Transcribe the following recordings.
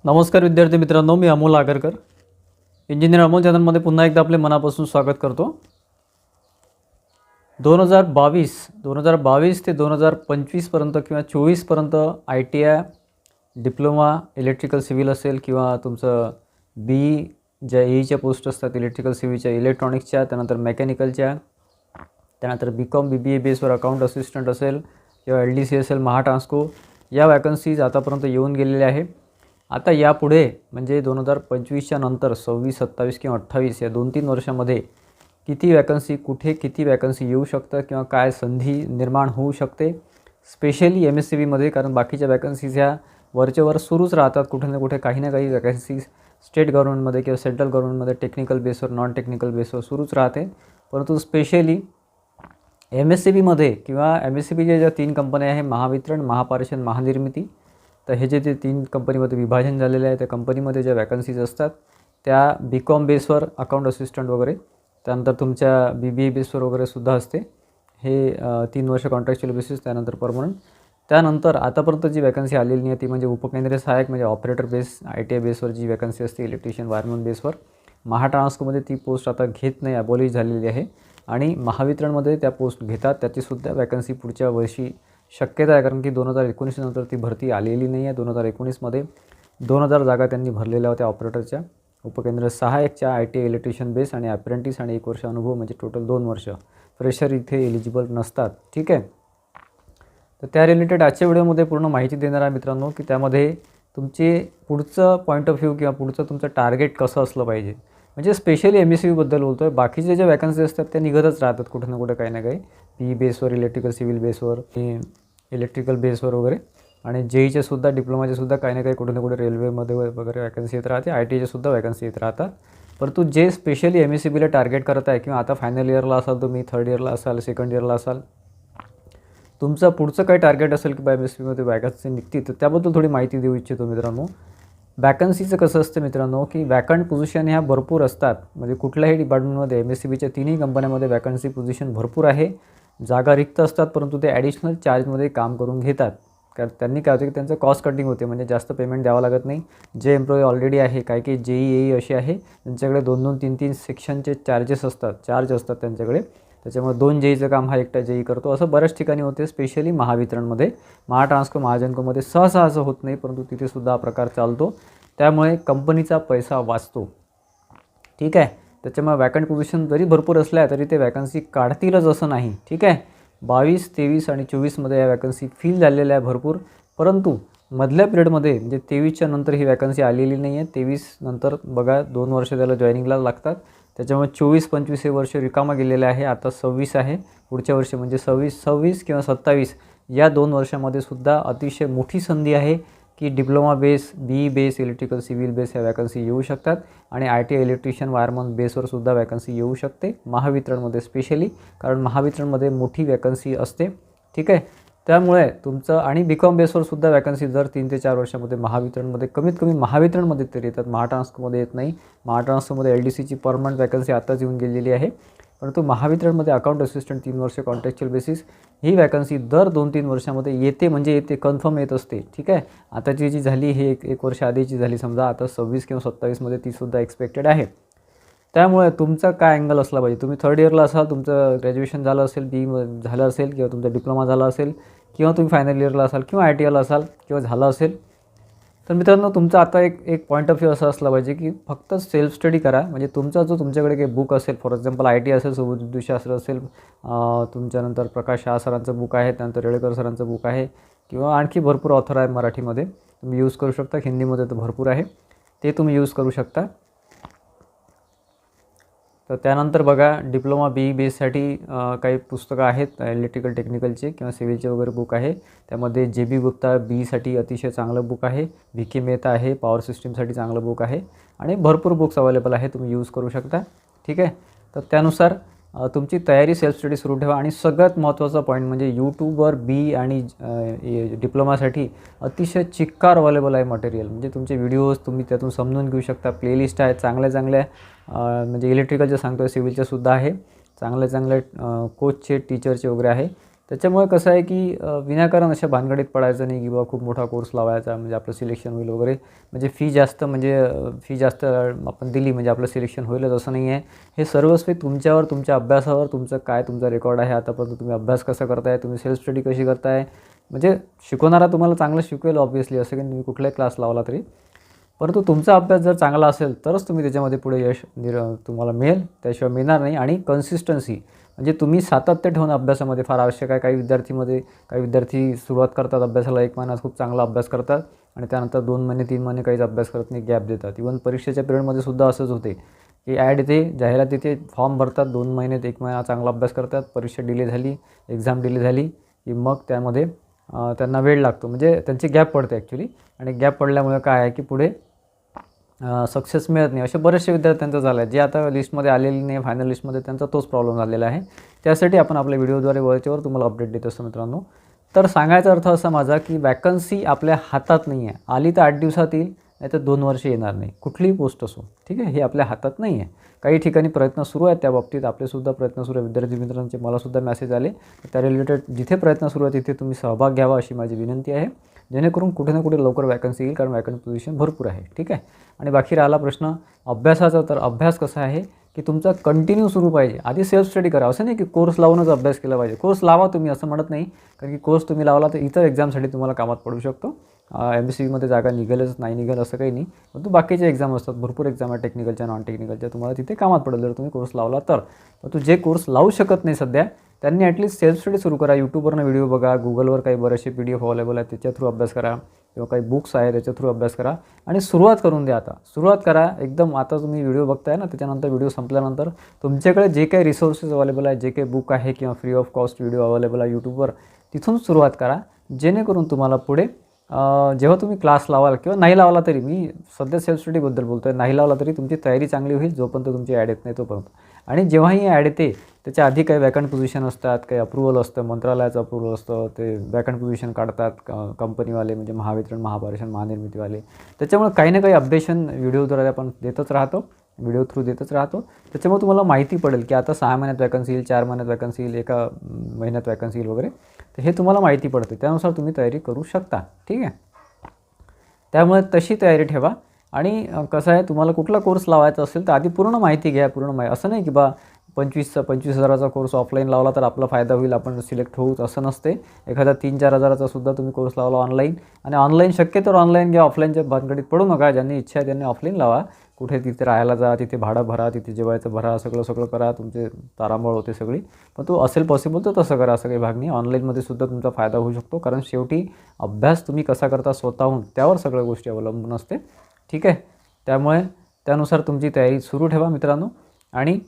नमस्कार विद्यार्थी मित्रांनो, मी अमोल आगरकर. इंजिनियर अमोल चॅनलमध्ये पुन्हा एकदा आपले मनापासून स्वागत करतो. 2022 ते 2025 पर्यंत किंवा 24 पर्यंत ITI डिप्लोमा इलेक्ट्रिकल सिव्हिल असेल किंवा तुमचं BE ज्या EEच्या पोस्ट असतात इलेक्ट्रिकल सिव्हिलच्या, इलेक्ट्रॉनिक्सच्या, त्यानंतर मेकॅनिकलच्या, त्यानंतर BCom BBA बेसवर अकाउंट असिस्टंट असेल किंवा LDC असेल, महाट्रान्सको, या वॅकन्सीज आतापर्यंत येऊन गेलेल्या आहे. आता यापुढे म्हणजे 2025च्या नंतर 26, 27 किंवा 28 या 2-3 वर्षामध्ये किती वॅकन्सी, कुठे किती वॅकन्सी येऊ शकतं किंवा काय संधी निर्माण होऊ शकते, स्पेशली MSCBमध्ये. कारण बाकीच्या वॅकन्सीज ह्या वरचेवर सुरूच राहतात, कुठे ना कुठे काही ना काही वॅकन्सीज स्टेट गव्हर्नमेंटमध्ये किंवा सेंट्रल गव्हर्नमेंटमध्ये टेक्निकल बेसवर, नॉन टेक्निकल बेसवर सुरूच राहते. परंतु स्पेशली MSCBमध्ये किंवा MSCBच्या ज्या 3 कंपन्या आहे, महावितरण, महापारेषण, महानिर्मिती, तर हे जे 3 कंपनीमध्ये विभाजन झालेले आहे, त्या कंपनीमध्ये ज्या वॅकन्सीज असतात त्या BCom बेसवर अकाउंट असिस्टंट वगैरे, त्यानंतर तुमच्या BBA बेसवर वगैरे सुद्धा असते. हे 3 वर्ष कॉन्ट्रॅक्च्युअल बेसिस, त्यानंतर परमनंट. त्यानंतर आतापर्यंत जी वॅकन्सी आलेली नाही ती म्हणजे उपकेंद्रीय सहाय्यक म्हणजे ऑपरेटर बेस, ITI बेसवर जी वॅकन्सी असते, इलेक्ट्रिशियन वायरमन बेसवर. महाट्रान्सकोमध्ये ती पोस्ट आता घेत नाही, ॲबॉलिश झालेली आहे. आणि महावितरणमध्ये त्या पोस्ट घेतात, त्याचीसुद्धा वॅकन्सी पुढच्या वर्षी शक्यता आहे. कारण की 2019 नंतर ती भरती आलेली नाही आहे. 2019मध्ये 2000 जागा त्यांनी भरलेल्या होत्या ऑपरेटरच्या, उपकेंद्र सहाय्यकच्या, ITI इलेक्ट्रिशियन बेस आणि ॲप्रेंटिस आणि 1 वर्ष अनुभव, म्हणजे टोटल 2 वर्ष. फ्रेशर इथे एलिजिबल नसतात. ठीक आहे. तर त्या रिलेटेड आजच्या व्हिडिओमध्ये पूर्ण माहिती देणार आहे मित्रांनो, की त्यामध्ये तुमचे पुढचं पॉईंट ऑफ व्ह्यू किंवा पुढचं तुमचं टार्गेट कसं असलं पाहिजे. म्हणजे स्पेशली MSCBबद्दल बोलतो आहे. बाकीचे जे वॅकन्सी असतात त्या निघतच राहतात कुठे ना कुठे, काही ना काही PE बेसवर, इलेक्ट्रिकल सिव्हिल बेसवर, इलेक्ट्रिकल बेसवर वगैरे. आणि JEEचे सुद्धा, डिप्लोमाचे सुद्धा काही ना काही कुठे ना कुठे रेल्वेमध्ये वगैरे वॅकन्सी येत राहते. ITIचे सुद्धा वॅकन्सी येत राहतात. परंतु जे स्पेशली MSCBला टार्गेट करत आहे किंवा आता फायनल इयरला असाल तुम्ही, थर्ड इयरला असाल, सेकंड इयरला असाल, तुमचं पुढचं काही टार्गेट असेल की MSCBमध्ये वॅकन्सी निघते, तर त्याबद्दल थोडी माहिती देऊ इच्छितो मित्रांनो. वॅकन्सीचं कसं असतं मित्रांनो, की वॅकंट पोझिशन ह्या भरपूर असतात. म्हणजे कुठल्याही डिपार्टमेंटमध्ये MSCBच्या 3ही कंपन्यांमध्ये वॅकन्सी पोझिशन भरपूर आहे. जागा रिक्त असतात, परंतु ते ॲडिशनल चार्जमध्ये काम करून घेतात. कारण त्यांनी काय होतं की त्यांचं कॉस्ट कटिंग होते, म्हणजे जास्त पेमेंट द्यावं लागत नाही. जे एम्प्लॉई ऑलरेडी आहे, काही काही JEE असे आहे त्यांच्याकडे 2-2, 3-3 सेक्शनचे चार्ज असतात त्यांच्याकडे. त्याच्यामुळे 2 JEEचं काम हा एकटा JEE करतो. असं बऱ्याच ठिकाणी होते, स्पेशली महावितरणमध्ये. महाट्रान्सको, महाजनकोमध्ये सहसा असं होत नाही, परंतु तिथेसुद्धा हा प्रकार चालतो. त्यामुळे कंपनीचा पैसा वाचतो. ठीक आहे. त्याच्यामुळे वॅकंट पोझिशन जरी भरपूर असल्या तरी ते वॅकन्सी काढतीलच असं नाही. ठीक आहे. 22, 23 आणि 24मध्ये या वॅकन्सी फिल झालेल्या आहे भरपूर. परंतु मधल्या पिरियडमध्ये म्हणजे 23च्या नंतर ही वॅकन्सी आलेली नाही आहे. 23 नंतर बघा 2 वर्ष त्याला जॉईनिंगला लागतात. त्याच्यामुळे 24-25 हे वर्ष रिकामा गेलेलं आहे. आता 26 आहे. पुढच्या वर्षी म्हणजे 26 किंवा 27 या 2 वर्षामध्ये सुद्धा अतिशय मोठी संधी आहे की diploma base, BE base, electrical civil base ह्या वॅकन्सी येऊ शकतात. आणि ITI इलेक्ट्रिशियन वायरमन बेसवर सुद्धा वॅकन्सी येऊ शकते महावितरणमध्ये, स्पेशली कारण महावितरणमध्ये मोठी वॅकन्सी असते. ठीक आहे. त्यामुळे तुमचं आणि BCom बेसवर सुद्धा वॅकन्सी जर 3 ते 4 वर्षामध्ये महावितरणमध्ये कमीत कमी महावितरणमध्ये तरी येतात, महाट्रान्सकोमध्ये येत नाही. महाट्रान्सकोमध्ये LDCची परमनंट वॅकन्सी आत्ताच येऊन गेलेली आहे. परंतु महावितरणमध्ये अकाउंट असिस्टंट 3 वर्ष कॉन्ट्रॅक्च्युअल बेसिस ही वॅकन्सी दर 2-3 वर्षामध्ये येते, म्हणजे येते, कन्फर्म येत असते. ठीक आहे. आताची जी झाली ही एक वर्ष आधीची झाली समजा, आता 26 किंवा 27मध्ये तीसुद्धा एक्सपेक्टेड आहे. त्यामुळे तुमचा काय अँगल असला पाहिजे. तुम्ही थर्ड इयरला असाल, तुमचं ग्रॅज्युएशन झालं असेल, BE झालं असेल किंवा तुमचा डिप्लोमा झाला असेल, किंवा तुम्ही फायनल इयरला असाल किंवा ITIला असाल किंवा झालं असेल, तर मित्रांनो तुमचा आता एक पॉईंट ऑफ व्ह्यू असा असला पाहिजे की फक्त सेल्फ स्टडी करा. म्हणजे तुमचा जो तुमच्याकडे काही बुक असेल, फॉर एक्झाम्पल ITI असेल, सुबुद्धशास्त्र असेल, तुमच्यानंतर प्रकाश शहा सरांचं बुक आहे, त्यानंतर रेळेकर सरांचं बुक आहे, किंवा आणखी भरपूर ऑथर आहे मराठीमध्ये, तुम्ही यूज करू शकता. हिंदीमध्ये तर भरपूर आहे, ते तुम्ही यूज करू शकता. तर त्यानंतर बघा डिप्लोमा BE बेससाठी काही पुस्तकं आहेत, इलेक्ट्रिकल टेक्निकलचे किंवा सिव्हिलचे वगैरे बुक आहे. त्यामध्ये JB गुप्ता BEसाठी अतिशय चांगलं बुक आहे. VK मेहता आहे, पॉवर सिस्टीमसाठी चांगलं बुक आहे. आणि भरपूर बुक्स अवेलेबल आहे, तुम्ही यूज करू शकता. ठीक आहे. तर त्यानुसार तुमची तयारी सेल्फ स्टडी सुरू ठेवा. आणि सगळ्यात महत्त्वाचा पॉईंट म्हणजे यूट्यूबवर BE आणि डिप्लोमासाठी अतिशय चिक्कार अवेलेबल आहे मटेरियल. म्हणजे तुमचे व्हिडिओज तुम्ही त्यातून समजून घेऊ शकता. प्लेलिस्ट आहे चांगल्या म्हणजे इलेक्ट्रिकलचे सांगतो आहे, सिव्हिलचे सुद्धा आहे, चांगले कोचचे, टीचरचे वगैरे आहे. त्याच्यामुळे कसं आहे की विनाकारण अशा भानगडीत पडायचं नाही की बाबा खूप मोठा कोर्स लावायचा म्हणजे आपलं सिलेक्शन होईल वगैरे, म्हणजे फी जास्त फी जास्त आपण दिली म्हणजे आपलं सिलेक्शन होईलच असं नाही आहे. हे सर्वस्वी तुमच्यावर, तुमच्या अभ्यासावर, तुमचा रेकॉर्ड आहे आतापर्यंत, तुम्ही अभ्यास कसा करताय, तुम्ही सेल्फ स्टडी कशी करताय. म्हणजे शिकवणारा तुम्हाला चांगलं शिकवेल ऑब्व्हियसली, असं की तुम्ही कुठलाही क्लास लावला तरी, परंतु तुमचा अभ्यास जर चांगला असेल तरच तुम्ही त्याच्यामध्ये पुढे यश तुम्हाला मिळेल, त्याशिवाय मिळणार नाही. आणि कन्सिस्टन्सी म्हणजे तुम्ही सातत्य ठेवणं अभ्यासामध्ये फार आवश्यक आहे. काही विद्यार्थी सुरुवात करतात अभ्यासाला, 1 महिना खूप चांगला अभ्यास करतात आणि त्यानंतर 2 महिने 3 महिने काहीच अभ्यास करत नाही, गॅप देतात. इव्हन परीक्षेच्या पिरियडमध्ये सुद्धा असंच होते की ॲड येते, जाहिरात येते, फॉर्म भरतात, 2 महिने 1 महिना चांगला अभ्यास करतात, परीक्षा डिले झाली, एक्झाम डिले झाली की मग त्यामध्ये त्यांना वेळ लागतो, म्हणजे त्यांची गॅप पडते ॲक्च्युली. आणि गॅप पडल्यामुळे काय आहे की पुढे सक्सेस मिळत नाही. असे बरेचसे विद्यार्थ्यांचं झालं आहे, जे आता लिस्टमध्ये आलेले नाही, फायनल लिस्टमध्ये, त्यांचा तोच प्रॉब्लेम झालेला आहे. त्यासाठी आपण आपल्या व्हिडिओद्वारे वरच्यावर तुम्हाला अपडेट देत असतो मित्रांनो. तर सांगायचा अर्थ असा माझा की वॅकन्सी आपल्या हातात नाही आहे. आली तर 8 दिवसात येईल, नाही तर 2 वर्ष येणार नाही, कुठलीही पोस्ट असो, ठीक आहे. हे आपल्या हातात नाही आहे. काही ठिकाणी प्रयत्न सुरू आहेत त्या बाबतीत, आपलेसुद्धा प्रयत्न सुरू आहे. विद्यार्थी मित्रांचे मलासुद्धा मेसेज आले, त्या रिलेटेड जिथे प्रयत्न सुरू आहे तिथे तुम्ही सहभाग घ्यावा अशी माझी विनंती आहे, जेणेकरून कुठे ना कुठे लवकर वॅकन्सी येईल, कारण वॅकंट पोझिशन भरपूर आहे, ठीक आहे. आणि बाकी राहिला प्रश्न अभ्यासाचा, तर अभ्यास कसा आहे की तुमचा कंटिन्यू सुरू पाहिजे. आधी सेल्फ स्टडी करा, असं नाही की कोर्स लावूनच अभ्यास केला पाहिजे. कोर्स लावा तुम्ही, असं म्हणत नाही, कारण की कोर्स तुम्ही लावला तर इतर एक्झामसाठी तुम्हाला कामात पडू शकतो. MPSCमध्ये जागा निघेलच, नाही निघेल असं काही नाही, परंतु बाकीचे एक्झाम असतात, भरपूर एक्झाम आहे टेक्निकलच्या, नॉन टेक्निकलच्या, तुम्हाला तिथे कामात पडेल जर तुम्ही कोर्स लावला तर. परंतु जे कोर्स लावू शकत नाही सध्या, त्यांनी ॲटलीस्ट सेल्फ स्टडी सुरू करा. यूट्यूबवरनं व्हिडिओ बघा, गुगलवर काही बरेचसे PDF अवेलेबल आहेत, त्याच्या थ्रू अभ्यास करा, किंवा काही बुक्स आहे त्याच्या थ्रू अभ्यास करा आणि सुरुवात करून द्या. आता सुरुवात करा एकदम. आता तुम्ही व्हिडिओ बघताय ना, त्याच्यानंतर व्हिडिओ संपल्यानंतर तुमच्याकडे जे काही रिसोर्सेस अवेलेबल आहे, जे काही बुक आहे किंवा free of cost video available आहे यूट्यूबवर, तिथून सुरुवात करा, जेणेकरून तुम्हाला पुढे जेव्हा तुम्ही क्लास लावाल किंवा नाही लावला तरी, मी सध्या सेल्फ स्टडीबद्दल बोलतो आहे, नाही लावला तरी तुमची तयारी चांगली होईल जोपर्यंत तुमची ॲड येत नाही तोपर्यंत. आणि जेव्हाही ॲड येते त्याच्या आधी काही वॅकंट पोझिशन असतात, काही अप्रुव्हल असतं, मंत्रालयाचं अप्रुव्हल असतं, ते वॅकंट पोझिशन काढतात कंपनीवाले, म्हणजे महावितरण, महापारेषण, महानिर्मितीवाले. त्याच्यामुळे काही ना काही अपडेशन व्हिडिओद्वारे आपण देतच राहतो, व्हिडिओ थ्रू देतच राहतो. त्याच्यामुळे तुम्हाला माहिती पडेल की आता 6 महिन्यात वॅकन्सी येईल, 4 महिन्यात वॅकन्सी येईल, 1 महिन्यात वॅकन्सी येईल वगैरे. तर हे तुम्हाला माहिती पडते, त्यानुसार तुम्ही तयारी करू शकता, ठीक आहे. त्यामुळे तशी तयारी ठेवा. आणि कसं आहे, तुम्हाला कुठला कोर्स लावायचा असेल तर आधी पूर्ण माहिती घ्या, असं नाही की 25,000चा कोर्स ऑफलाईन लावला तर आपला फायदा होईल, आपण सिलेक्ट होऊच, असं नसते. एखादा 3-4 हजाराचा सुद्धा तुम्ही कोर्स लावला ऑनलाईन, आणि ऑनलाईन शक्यतो ऑनलाईन घ्या, ऑफलाईनच्या भानगडीत पडू नका. ज्यांनी इच्छा आहे त्यांनी ऑफलाईन लावा. कुठे तिथे राहायला जा, तिथे भाडं भरा, तिथे जेवायचं भरा, सगळं करा, तुमचे तारांबळ होते सगळी. पण तो असेल पॉसिबल तर तसं करा, असं काही भाग नाही. ऑनलाईनमध्ये सुद्धा तुमचा फायदा होऊ शकतो, कारण शेवटी अभ्यास तुम्ही कसा करता स्वतःहून, त्यावर सगळ्या गोष्टी अवलंबून असते, ठीक आहे. त्यामुळे त्यानुसार तुमची तयारी सुरू ठेवा मित्रांनो, आणि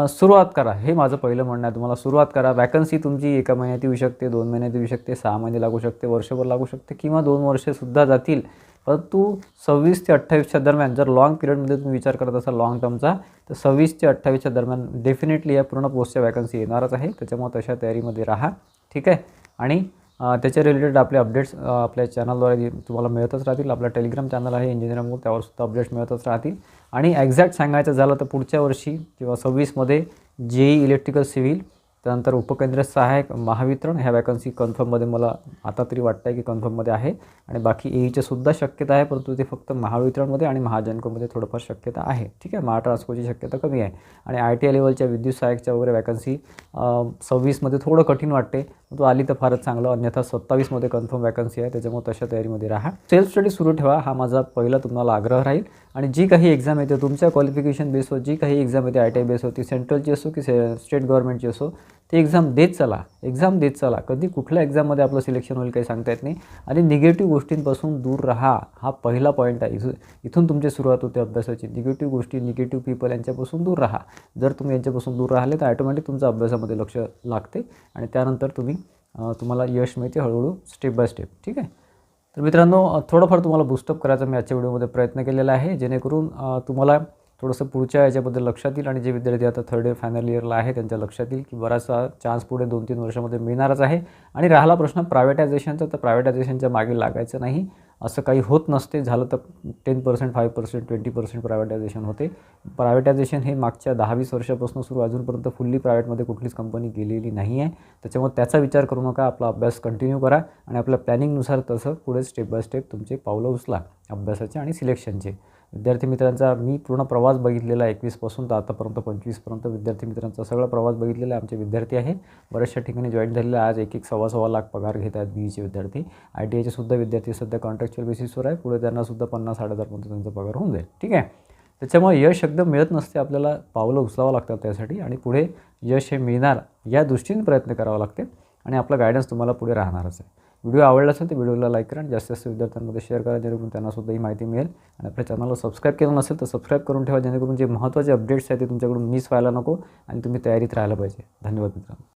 सुरुवात करा. हे माझं पहिलं म्हणणं आहे तुम्हाला, सुरुवात करा. वॅकन्सी तुमची 1 महिन्यात येऊ शकते, 2 महिन्यात येऊ शकते, 6 महिने लागू शकते, वर्षभर लागू शकते, किंवा 2 वर्षेसुद्धा जातील. परंतु 26 ते 28च्या दरम्यान, जर लॉंग पिरियडमध्ये तुम्ही विचार करत असाल लॉंग टर्मचा, तर 26 ते 28च्या दरम्यान डेफिनेटली या पूर्ण पोस्टच्या वॅकन्सी येणारच आहे. त्याच्यामुळे तशा तयारीमध्ये राहा, ठीक आहे. आणि त्याच्या रिलेटेड आपले अपडेट्स आपल्या चॅनलद्वारे तुम्हाला मिळतच राहतील. आपला टेलिग्राम चॅनल आहे इंजिनिअरिंग मूल, त्यावरसुद्धा अपडेट्स मिळतच राहतील. आणि एक्झॅक्ट सांगायचं झालं तर पुढच्या वर्षी किंवा 26मध्ये JEE इलेक्ट्रिकल सिव्हिल, त्यानंतर उपकेंद्र सहाय्यक, महावितरण, ह्या वॅकन्सी कन्फर्ममध्ये मला आता तरी वाटतं आहे की कन्फर्ममध्ये आहे. आणि बाकी EEच्यासुद्धा शक्यता आहे, परंतु ते फक्त महावितरणमध्ये आणि महाजनकोमध्ये थोडंफार शक्यता आहे, ठीक आहे. महाट्रान्सकोची शक्यता कमी आहे. आणि ITI लेवलच्या विद्युत सहाय्यकच्या वगैरे वॅकन्सी 26मध्ये थोडं कठीण वाटते, तो आली तर फारच चांगलं, अन्यथा 27मध्ये कन्फर्म वॅकन्सी आहे. त्याच्यामुळे तशा तयारीमध्ये राहा, सेल्फ स्टडी सुरू ठेवा, हा माझा पहिला तुम्हाला आग्रह राहील. आणि जी काही एक्झाम येते तुमच्या क्वालिफिकेशन बेसवर, जी काही एक्झाम येते ITI बेसवर, ती सेंट्रलची असो की स्टेट गव्हर्नमेंटची असो, ती एक्झाम देत चला. कधी कुठल्या एक्झाममध्ये आपलं सिलेक्शन होईल काही सांगता येत नाही. आणि निगेटिव्ह गोष्टींपासून दूर राहा, हा पहिला पॉईंट आहे. इथून तुमची सुरुवात होते अभ्यासाची. निगेटिव्ह गोष्टी, निगेटिव्ह पीपल यांच्यापासून दूर राहा. जर तुम्ही यांच्यापासून दूर राहिले तर ॲटोमॅटिक तुमचं अभ्यासामध्ये लक्ष लागते, आणि त्यानंतर तुम्हाला यश मिळते हळूहळू, स्टेप बाय स्टेप, ठीक आहे. तर मित्रांनो, थोडंफार तुम्हाला बूस्टअप करायचा मी आजच्या व्हिडिओमध्ये प्रयत्न केलेला आहे, जेणेकरून तुम्हाला थोडंसं पुढच्या याच्याबद्दल लक्षात येईल. आणि जे विद्यार्थी आता 3rd इयर फायनल इयरला आहे त्यांच्या लक्षात येईल की बराचसा चान्स पुढे 2-3 वर्षामध्ये मिळणारच आहे. आणि राहिला प्रश्न प्रायव्हेटायझेशनचा, तर प्रायव्हेटायझेशनच्या मागे लागायचं नाही. असं काही होत नसते. झालं तर 10%, 5%, 20% प्रायव्हेटायझेशन होते. प्रायव्हेटायझेशन हे मागच्या 10-20 वर्षापासून सुरू, अजूनपर्यंत फुल्ली प्रायव्हेटमध्ये कुठलीच कंपनी गेलेली नाही आहे. त्याच्यामुळे त्याचा विचार करू नका. आपला अभ्यास कंटिन्यू करा आणि आपल्या प्लॅनिंगनुसार तसं पुढे स्टेप बाय स्टेप तुमचे पावलं उचला अभ्यासाचे आणि सिलेक्शनचे. विद्यार्थी मित्रांचा मी पूर्ण प्रवास बघितलेला आहे 21पासून तर आतापर्यंत 25पर्यंत. विद्यार्थी मित्रांचा सगळा प्रवास बघितलेला आहे. आमचे विद्यार्थी आहे बऱ्याचशा ठिकाणी जॉईन झालेले. आज 1-1, सव्वा लाख पगार घेत आहेत BEचे विद्यार्थी. ITIचे सुद्धा विद्यार्थी सध्या कॉन्ट्रॅक्च्युअल बेसिसवर आहे. पुढे त्यांना सुद्धा 50-60,000पर्यंत त्यांचा पगार होऊन जाईल. ठीक आहे. त्याच्यामुळे यश एकदम मिळत नसते, आपल्याला पावलं उचलावं लागतात त्यासाठी आणि पुढे यश हे मिळणार या दृष्टीने प्रयत्न करावा लागते आणि आपला गायडन्स तुम्हाला पुढे राहणारच आहे. व्हिडिओ आवडला असेल तर व्हिडिओला लाईक करा आणि जास्तीत जास्त विद्यार्थ्यांमध्ये शेअर करा, जेणेकरून त्यांनासुद्धा ही माहिती मिळेल. आणि आपल्या चॅनलला सबस्क्राईब केलं नसेल तर सबस्क्राईब करून ठेवा, जेणेकरून जे महत्त्वाचे अपडेट्स आहेत ते तुमच्याकडून मिस व्हायला नको आणि तुम्ही तयारीत राहायला पाहिजे. धन्यवाद मित्रांनो.